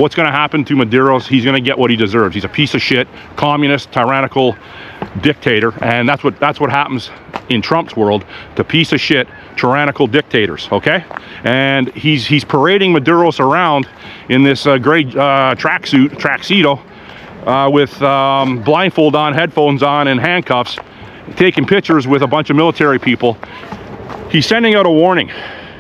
What's going to happen to Maduros? He's going to get what he deserves. He's a piece of shit, communist, tyrannical dictator, and that's what happens in Trump's world to piece of shit, tyrannical dictators. Okay, and he's parading Maduros around in this gray tracksuito with blindfold on, headphones on, and handcuffs, taking pictures with a bunch of military people. He's sending out a warning.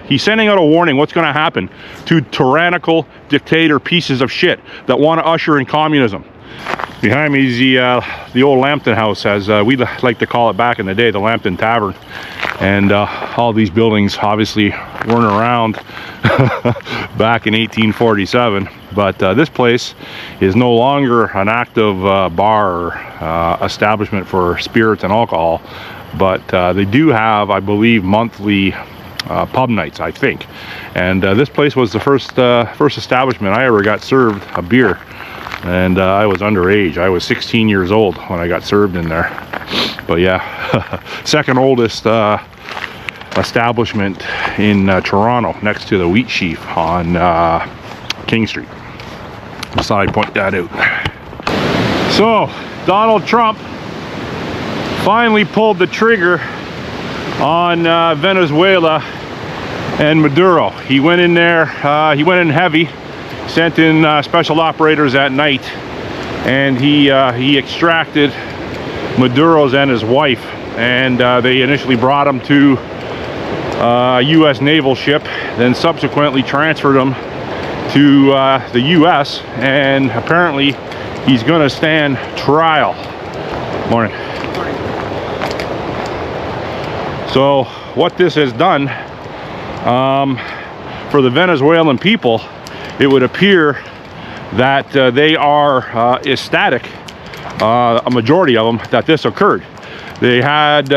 He's sending out a warning what's going to happen to tyrannical dictator pieces of shit that want to usher in communism. Behind me is the old Lambton House, as we like to call it back in the day, the Lambton Tavern. And all these buildings obviously weren't around back in 1847. But this place is no longer an active bar or establishment for spirits and alcohol. But they do have, I believe, monthly pub nights, I think. And this place was the first establishment I ever got served a beer. And I was underage. I was 16 years old when I got served in there. But yeah, second oldest establishment in Toronto, next to the Wheat Sheaf on King Street. Just thought I'd point that out. So, Donald Trump finally pulled the trigger on Venezuela and Maduro. He went in there, he went in heavy, sent in special operators at night, and he extracted Maduro's and his wife, and they initially brought him to a U.S. naval ship, then subsequently transferred him to the U.S., and apparently he's going to stand trial. Morning. So what this has done for the Venezuelan people, it would appear that they are ecstatic, a majority of them, that this occurred. They had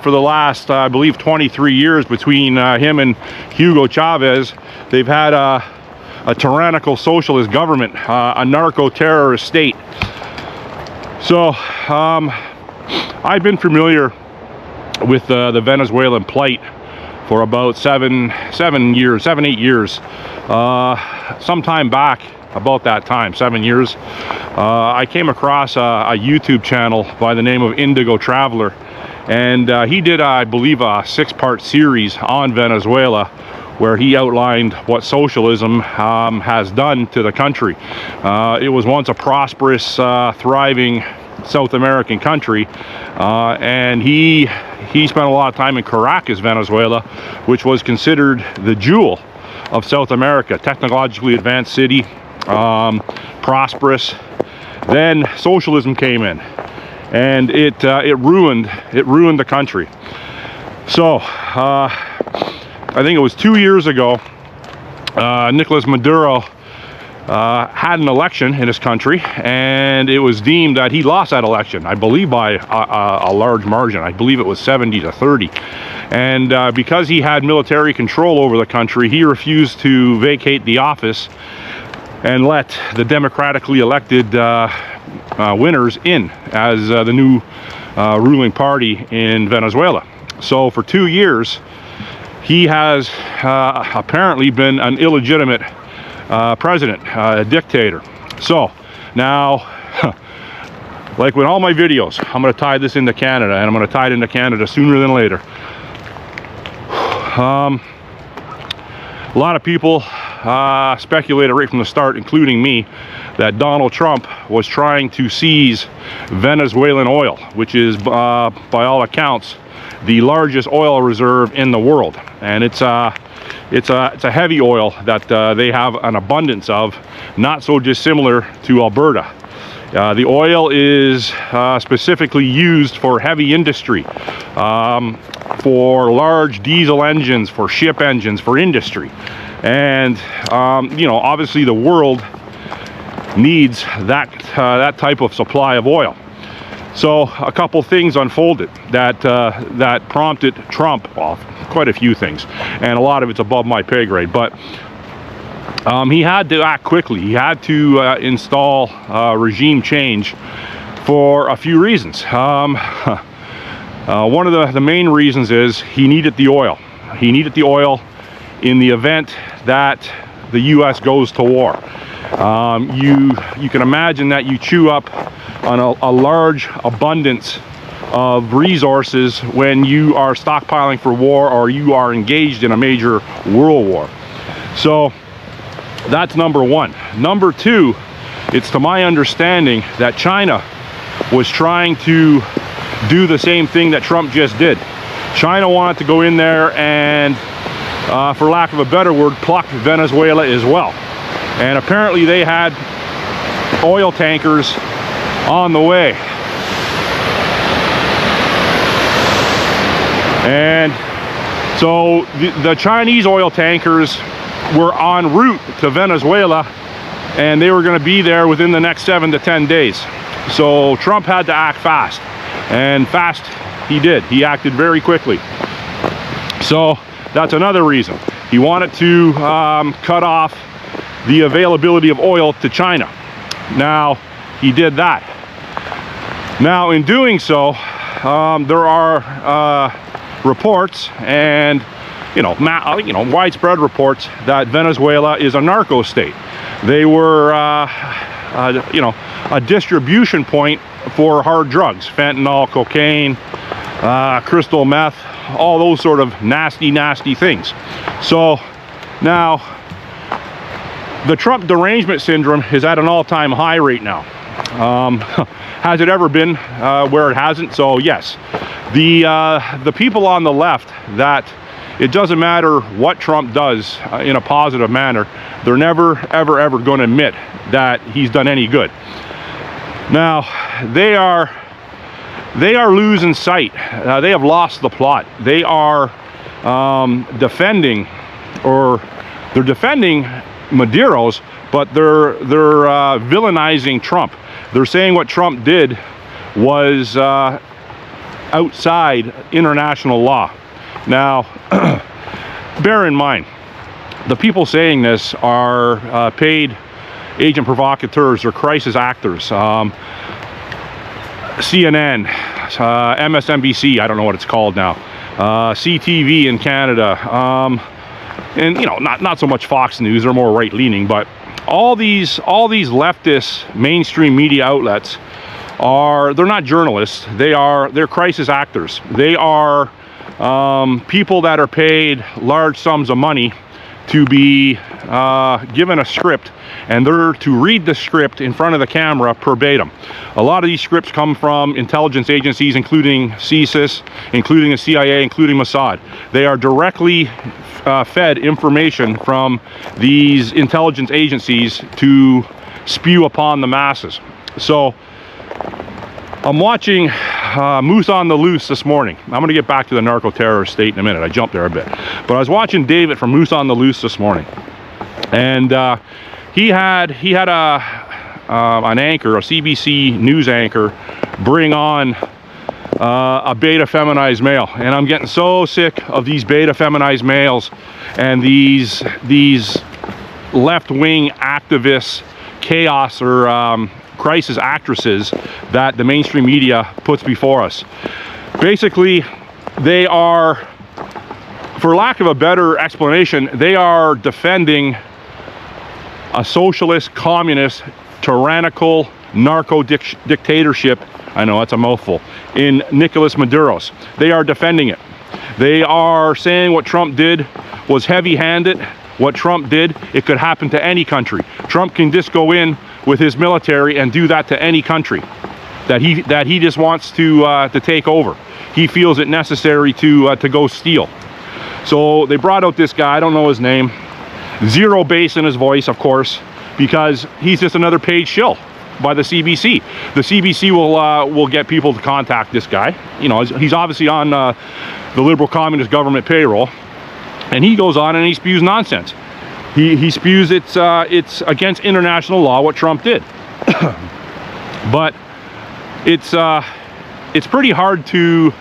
for the last, I believe, 23 years between him and Hugo Chavez, they've had a tyrannical socialist government, a narco-terrorist state. So I've been familiar with the Venezuelan plight for about 8 years. Sometime back, about that time, 7 years, I came across a YouTube channel by the name of Indigo Traveler, and he did, I believe, a 6-part series on Venezuela, where he outlined what socialism has done to the country. It was once a prosperous, thriving South American country, and he spent a lot of time in Caracas, Venezuela, which was considered the jewel of South America, technologically advanced city, prosperous. Then socialism came in, and it ruined the country. So I think it was 2 years ago, Nicolas Maduro had an election in his country, and it was deemed that he lost that election, I believe by a large margin. I believe it was 70-30. And because he had military control over the country, he refused to vacate the office and let the democratically elected winners in as the new ruling party in Venezuela. So for 2 years, he has apparently been an illegitimate president, a dictator. So now, like with all my videos, I'm going to tie this into Canada, and I'm going to tie it into Canada sooner than later. A lot of people speculated right from the start, including me, that Donald Trump was trying to seize Venezuelan oil, which is, by all accounts, the largest oil reserve in the world. And it's a heavy oil that they have an abundance of, not so dissimilar to Alberta. The oil is specifically used for heavy industry, for large diesel engines, for ship engines, for industry. And you know, obviously the world needs that type of supply of oil. So a couple things unfolded that prompted Trump, well, quite a few things, and a lot of it's above my pay grade, but he had to act quickly. He had to install regime change for a few reasons. One of the main reasons is he needed the oil. He needed the oil in the event that the U.S. goes to war. You can imagine that you chew up on a large abundance of resources when you are stockpiling for war or you are engaged in a major world war. So that's number one. Number two, it's to my understanding that China was trying to do the same thing that Trump just did. China wanted to go in there and, for lack of a better word, pluck Venezuela as well. And apparently they had oil tankers on the way. And so the Chinese oil tankers were en route to Venezuela, and they were going to be there within the next 7 to 10 days. So Trump had to act fast, and fast he did. He acted very quickly. So that's another reason. He wanted to cut off the availability of oil to China. Now, he did that. Now, in doing so, there are reports and widespread reports that Venezuela is a narco state. They were a distribution point for hard drugs, fentanyl, cocaine, crystal meth, all those sort of nasty things. So now the Trump derangement syndrome is at an all-time high right now. Has it ever been where it hasn't? So yes. The people on the left, that it doesn't matter what Trump does in a positive manner, they're never ever going to admit that he's done any good. Now they are losing sight. They have lost the plot. They are defending Maduros, but they're villainizing Trump. They're saying what Trump did was outside international law. Now, bear in mind, the people saying this are paid agent provocateurs or crisis actors. CNN, MSNBC, I don't know what it's called now, CTV in Canada, and not so much Fox News, they're more right-leaning, but all these leftist mainstream media outlets they're not journalists, they're crisis actors. They are people that are paid large sums of money to be given a script, and they're to read the script in front of the camera verbatim. A lot of these scripts come from intelligence agencies, including CSIS, including the CIA, including Mossad. They are directly fed information from these intelligence agencies to spew upon the masses. So I'm watching Moose on the Loose this morning. I'm going to get back to the narco-terrorist state in a minute. I jumped there a bit. But I was watching David from Moose on the Loose this morning. And he had an anchor, a CBC news anchor, bring on a beta feminized male. And I'm getting so sick of these beta feminized males and these left-wing activists, chaos or crisis actresses that the mainstream media puts before us. Basically, they are, for lack of a better explanation, they are defending a socialist, communist, tyrannical narco dictatorship. I know that's a mouthful. In Nicolas Maduros, they are defending it. They are saying what Trump did was heavy-handed. What Trump did, it could happen to any country. Trump can just go in with his military and do that to any country that he just wants to take over. He feels it necessary to go steal. So they brought out this guy, I don't know his name, zero bass in his voice, of course, because he's just another paid shill by the CBC. The CBC will get people to contact this guy. He's obviously on the liberal communist government payroll, and he goes on and he spews nonsense. He spews it's against international law what Trump did. But it's pretty hard to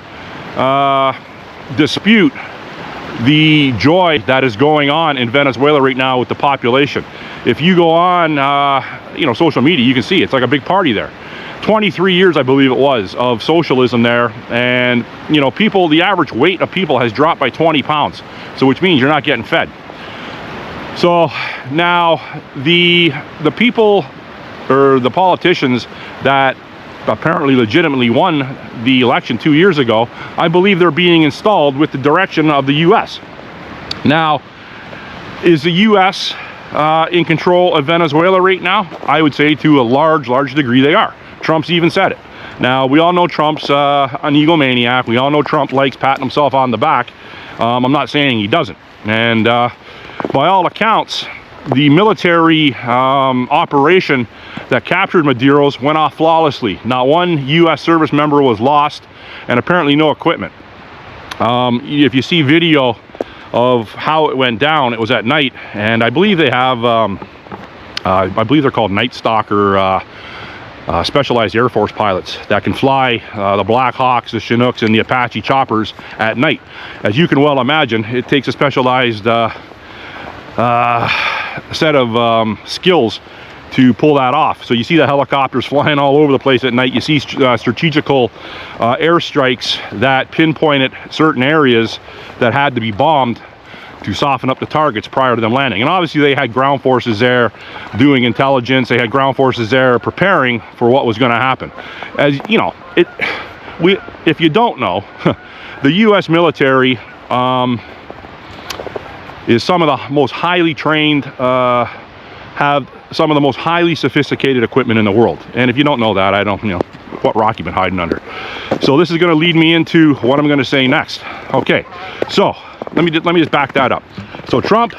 dispute the joy that is going on in Venezuela right now with the population. If you go on social media, you can see it's like a big party there. 23 years, I believe it was, of socialism there, and people, the average weight of people has dropped by 20 pounds, so which means you're not getting fed. So now the people, or the politicians that apparently legitimately won the election 2 years ago, I believe they're being installed with the direction of the US. Now, is the US in control of Venezuela right now? I would say to a large degree they are. Trump's even said it. Now, we all know Trump's an egomaniac. We all know Trump likes patting himself on the back. I'm not saying he doesn't. And by all accounts, the military operation that captured Maduros went off flawlessly. Not one US service member was lost, and apparently no equipment. If you see video of how it went down, it was at night, and I believe they have, I believe they're called Night Stalker specialized Air Force pilots that can fly the Black Hawks, the Chinooks, and the Apache choppers at night. As you can well imagine, it takes a specialized set of skills to pull that off. So you see the helicopters flying all over the place at night. You see strategical airstrikes that pinpointed certain areas that had to be bombed to soften up the targets prior to them landing. And obviously they had ground forces there doing intelligence. They had ground forces there preparing for what was going to happen. As you know, if you don't know, the US military is some of the most highly trained, have some of the most highly sophisticated equipment in the world. And if you don't know that, I don't, what rock you've been hiding under. So this is going to lead me into what I'm going to say next. Okay, so let me just back that up. So Trump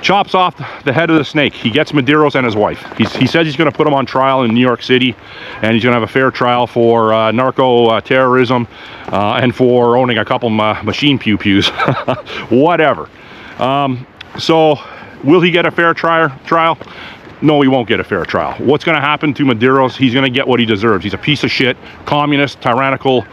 chops off the head of the snake. He gets Maduros and his wife. He says he's going to put them on trial in New York City, and he's going to have a fair trial for narco-terrorism and for owning a couple machine pew-pews. Whatever. So will he get a fair trial? No, he won't get a fair trial. What's going to happen to Maduros? He's going to get what he deserves. He's a piece of shit, communist, tyrannical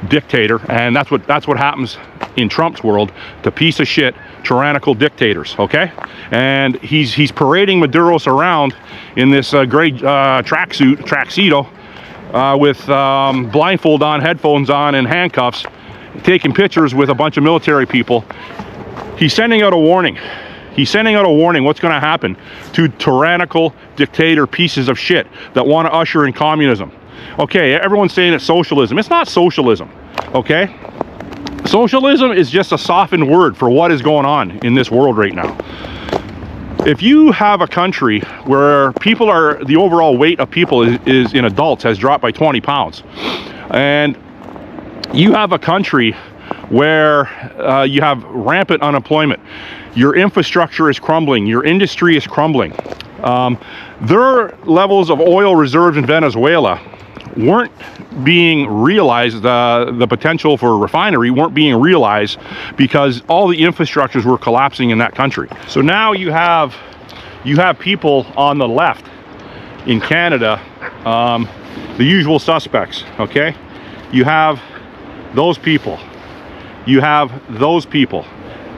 dictator, and that's what happens in Trump's world to piece of shit, tyrannical dictators. Okay, and he's parading Maduros around in this gray tracksuito with blindfold on, headphones on, and handcuffs, taking pictures with a bunch of military people. He's sending out a warning. He's sending out a warning what's going to happen to tyrannical dictator pieces of shit that want to usher in communism. Okay, everyone's saying it's socialism. It's not socialism, okay? Socialism is just a softened word for what is going on in this world right now. If you have a country where people are, the overall weight of people is in adults has dropped by 20 pounds, and you have a country where you have rampant unemployment, your infrastructure is crumbling, your industry is crumbling. Their levels of oil reserves in Venezuela weren't being realized, the potential for a refinery weren't being realized because all the infrastructures were collapsing in that country. So now you have people on the left in Canada, the usual suspects, okay? You have those people. You have those people,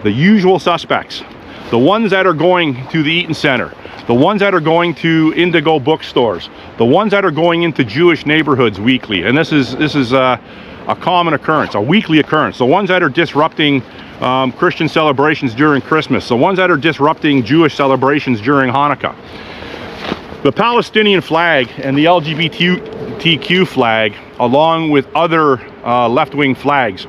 the usual suspects, the ones that are going to the Eaton Center, the ones that are going to Indigo bookstores, the ones that are going into Jewish neighborhoods weekly. And this is a common occurrence, a weekly occurrence. The ones that are disrupting Christian celebrations during Christmas, the ones that are disrupting Jewish celebrations during Hanukkah. The Palestinian flag and the LGBTQ flag, along with other left-wing flags,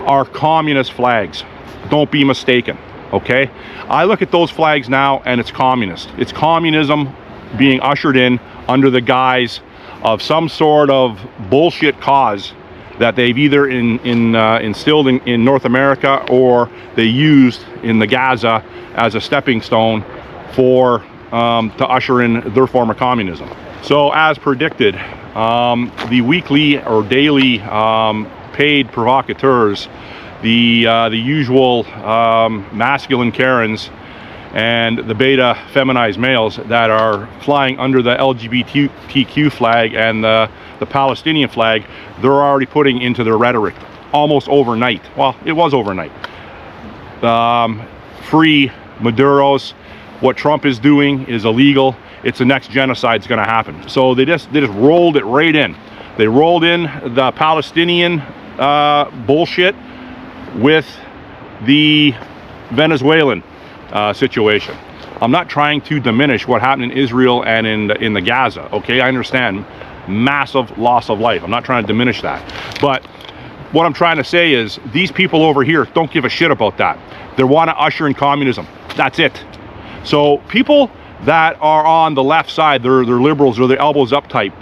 are communist flags. Don't be mistaken, okay? I look at those flags now and it's communist. It's communism being ushered in under the guise of some sort of bullshit cause that they've either instilled in North America or they used in the Gaza as a stepping stone for to usher in their form of communism. So as predicted, the weekly or daily paid provocateurs, the usual masculine Karens and the beta feminized males that are flying under the LGBTQ flag and the Palestinian flag, they're already putting into their rhetoric almost overnight. Well, it was overnight. Free Maduros. What Trump is doing is illegal. It's the next genocide that's going to happen. So they just rolled it right in. They rolled in the Palestinian bullshit with the Venezuelan situation. I'm not trying to diminish what happened in Israel and in the Gaza, okay? I understand massive loss of life. I'm not trying to diminish that. But what I'm trying to say is these people over here don't give a shit about that. They want to usher in communism. That's it. So people that are on the left side, they're liberals or they're elbows up type,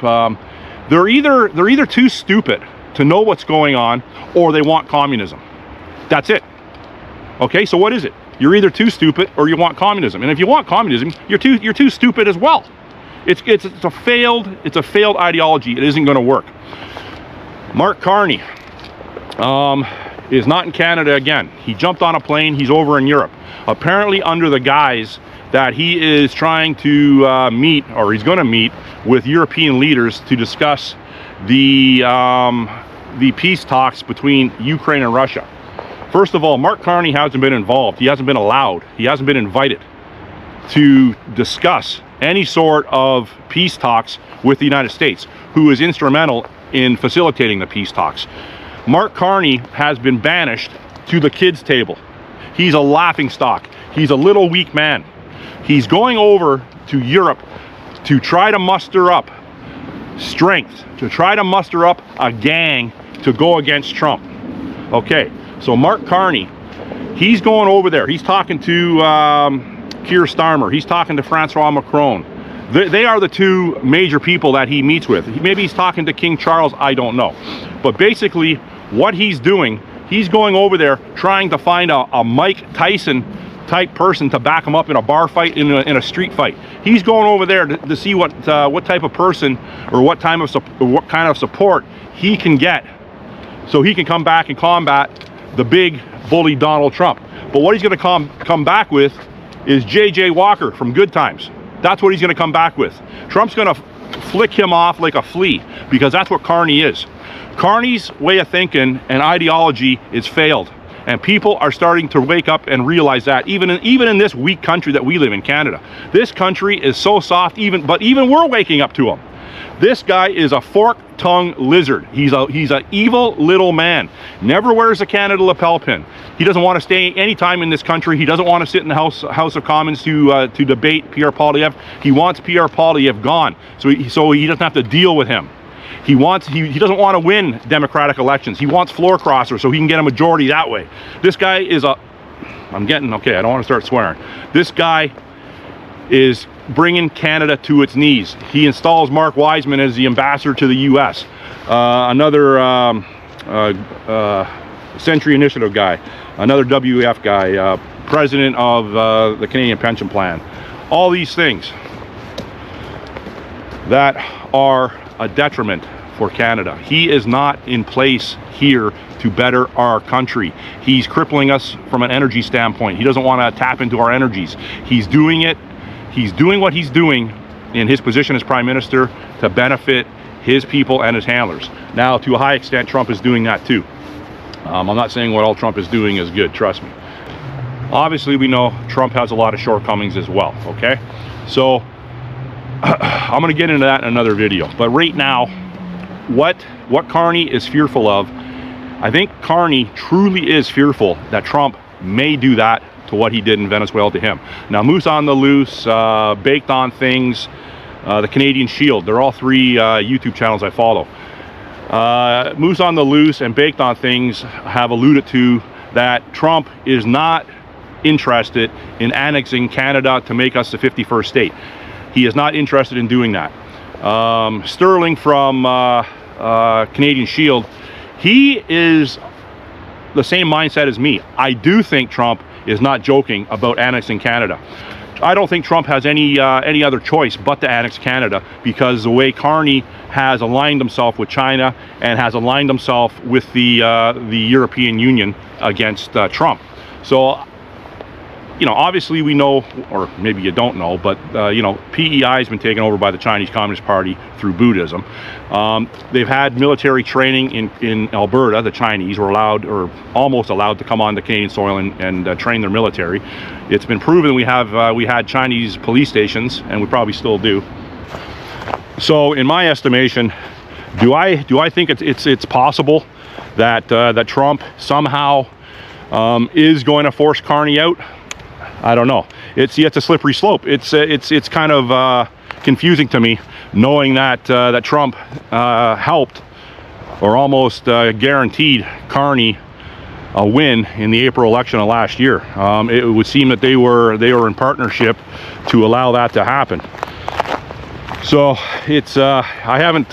they're either too stupid to know what's going on or they want communism. That's it. Okay, so what is it? You're either too stupid or you want communism. And if you want communism, you're too stupid as well. It's a failed ideology. It isn't going to work. Mark Carney is not in Canada again. He jumped on a plane. He's over in Europe, apparently under the guise that he is trying to meet, or he's going to meet with European leaders to discuss the peace talks between Ukraine and Russia. First of all, Mark Carney hasn't been involved. He hasn't been allowed. He hasn't been invited to discuss any sort of peace talks with the United States, who is instrumental in facilitating the peace talks. Mark Carney has been banished to the kids' table. He's a laughingstock. He's a little weak man. He's going over to Europe to try to muster up strength, to try to muster up a gang to go against Trump. Okay. So Mark Carney, he's going over there. He's talking to Keir Starmer. He's talking to Francois Macron. They are the two major people that he meets with. Maybe he's talking to King Charles. I don't know. But basically, what he's doing, he's going over there trying to find a Mike Tyson type person to back him up in a bar fight, in a street fight. He's going over there to see what type of person or what kind of support he can get, so he can come back and combat the big bully Donald Trump. But what he's going to come back with is J.J. Walker from Good Times. That's what he's going to come back with. Trump's going to flick him off like a flea, because that's what Carney is. Carney's way of thinking and ideology is failed, and people are starting to wake up and realize that, even in this weak country that we live in, Canada. This country is so soft, but even we're waking up to him. This guy is a fork-tongued lizard. He's an evil little man. Never wears a Canada lapel pin. He doesn't want to stay any time in this country. He doesn't want to sit in the House of Commons to debate Pierre Poilievre. He wants Pierre Poilievre gone, so he doesn't have to deal with him. He doesn't want to win democratic elections. He wants floor crossers so he can get a majority that way. This guy is I don't want to start swearing. This guy is bringing Canada to its knees. He installs Mark Wiseman as the ambassador to the U.S. Another Century Initiative guy, another WEF guy, president of the Canadian Pension Plan. All these things that are a detriment for Canada. He is not in place here to better our country. He's crippling us from an energy standpoint. He doesn't want to tap into our energies. He's doing what he's doing in his position as Prime Minister to benefit his people and his handlers. Now, to a high extent, Trump is doing that too. I'm not saying what all Trump is doing is good, trust me. Obviously, we know Trump has a lot of shortcomings as well, okay? So, I'm going to get into that in another video. But right now, what Carney is fearful of, I think Carney truly is fearful that Trump may do that to what he did in Venezuela to him. Now, Moose on the Loose, Baked on Things, the Canadian Shield, they're all three YouTube channels I follow. Moose on the Loose and Baked on Things have alluded to that Trump is not interested in annexing Canada to make us the 51st state. He is not interested in doing that. Sterling from Canadian Shield, he is the same mindset as me. I do think Trump is not joking about annexing Canada. I don't think Trump has any other choice but to annex Canada, because the way Carney has aligned himself with China and has aligned himself with the European Union against Trump. So, you know, obviously we know, or maybe you don't know, but you know, PEI has been taken over by the Chinese Communist Party through Buddhism. They've had military training in Alberta. The Chinese were allowed, or almost allowed, to come on the Canadian soil and train their military. It's been proven we had Chinese police stations, and we probably still do. So, in my estimation, do I think it's possible that that Trump somehow is going to force Carney out? I don't know. It's a slippery slope. It's kind of confusing to me, knowing that that Trump helped or almost guaranteed Carney a win in the April election of last year. It would seem that they were in partnership to allow that to happen. So it's I haven't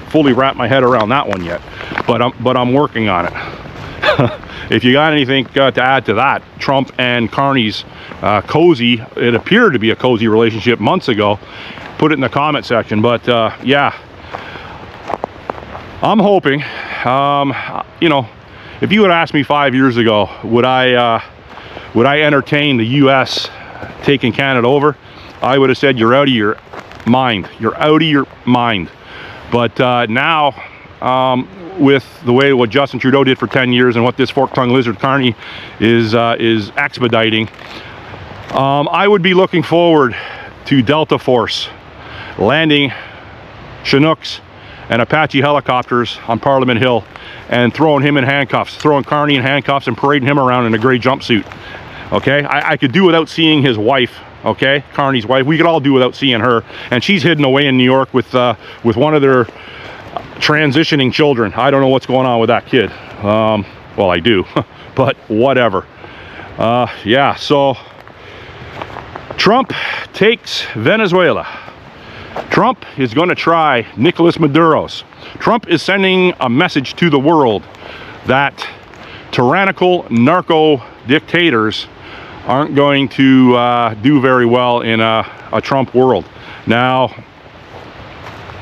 fully wrapped my head around that one yet, but I'm working on it. If you got anything to add to that, Trump and Carney's cozy, it appeared to be a cozy relationship months ago, put it in the comment section. But yeah, I'm hoping, you know, if you had asked me 5 years ago, would I entertain the U.S. taking Canada over, I would have said you're out of your mind. You're out of your mind. But now, with the way what Justin Trudeau did for 10 years and what this fork-tongued lizard Carney is expediting, I would be looking forward to Delta Force landing Chinooks and Apache helicopters on Parliament Hill and throwing him in handcuffs, throwing Carney in handcuffs and parading him around in a gray jumpsuit. Okay, I could do without seeing his wife. Okay, Carney's wife. We could all do without seeing her, and she's hidden away in New York with one of their transitioning children. I don't know what's going on with that kid. Well, I do, but whatever. Yeah, so Trump takes Venezuela. Trump is going to try Nicolas Maduros. Trump is sending a message to the world that tyrannical narco dictators aren't going to do very well in a Trump world. Now,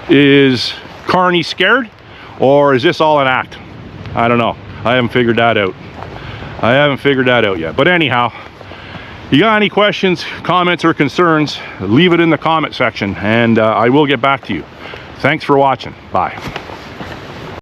is Carney scared, or is this all an act? I don't know. I haven't figured that out. I haven't figured that out yet. But anyhow, you got any questions, comments, or concerns, leave it in the comment section, and I will get back to you. Thanks for watching. Bye.